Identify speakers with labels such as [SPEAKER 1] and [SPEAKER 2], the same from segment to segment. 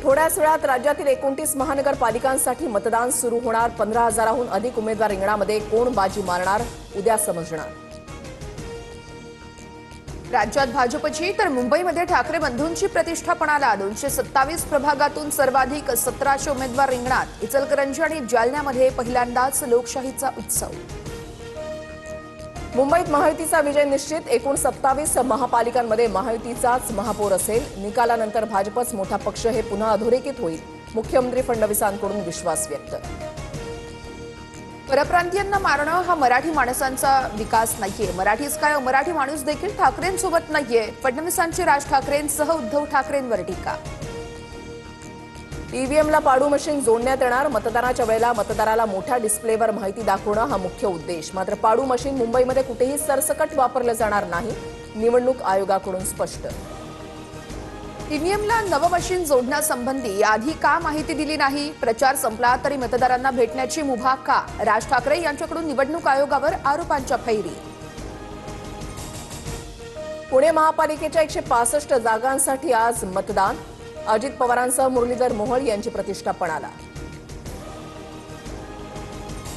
[SPEAKER 1] थोड्याच वेळात राज्यातील 29 महानगरपालिकांसाठी मतदान सुरू होणार। 15,000हून अधिक उमेदवार रिंगणामध्ये कोण बाजी मारणार उद्या समजणार।
[SPEAKER 2] राज्यात भाजपची तर मुंबईमध्ये ठाकरे बंधूंची प्रतिष्ठा पणाला। 227 प्रभागातून सर्वाधिक 1700 उमेदवार रिंगणात। इचलकरंजी आणि जालन्यामध्ये पहिल्यांदाच लोकशाहीचा उत्सव।
[SPEAKER 1] मुंबईत महायुतीचा विजय निश्चित। एकूण 27 महापालिकांमध्ये महायुतीचाच महापौर असेल। निकालानंतर भाजपच मोठा पक्ष हे पुन्हा अधोरेखित होईल। मुख्यमंत्री फडणवीसांकडून विश्वास व्यक्त।
[SPEAKER 2] परप्रांतीयांना मारणं हा मराठी माणसांचा विकास नाहीये। मराठीच काय मराठी माणूस देखील ठाकरेंसोबत नाहीये। फडणवीसांची राज ठाकरेंसह उद्धव ठाकरेंवर टीका।
[SPEAKER 1] ईव्हीएमला पाडू मशीन जोडण्यात येणार। मतदानाच्या वेळेला मतदाराला मोठ्या डिस्प्लेवर माहिती दाखवणं हा मुख्य उद्देश। मात्र पाडू मशीन मुंबईमध्ये कुठेही सरसकट वापरलं जाणार नाही। निवडणूक आयोगाकडून स्पष्ट।
[SPEAKER 2] ईव्हीएमला नवं मशीन जोडण्यासंबंधी आधी का माहिती दिली नाही? प्रचार संपला तरी मतदारांना भेटण्याची मुभा का? राज ठाकरे यांच्याकडून निवडणूक आयोगावर आरोपांच्या फैरी।
[SPEAKER 1] पुणे महापालिकेच्या 165 जागांसाठी आज मतदान। अजित पवारांसह मुरलीधर मोहोळ यांची प्रतिष्ठा पणाला।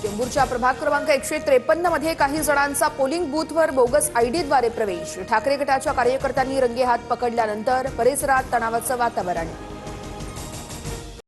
[SPEAKER 2] चेंबूरच्या प्रभाग क्रमांक 153 मध्ये काही जणांचा पोलिंग बूथवर बोगस आयडीद्वारे प्रवेश। ठाकरे गटाच्या कार्यकर्त्यांनी रंगेहात पकडल्यानंतर परिसरात तणावाचं वातावरण।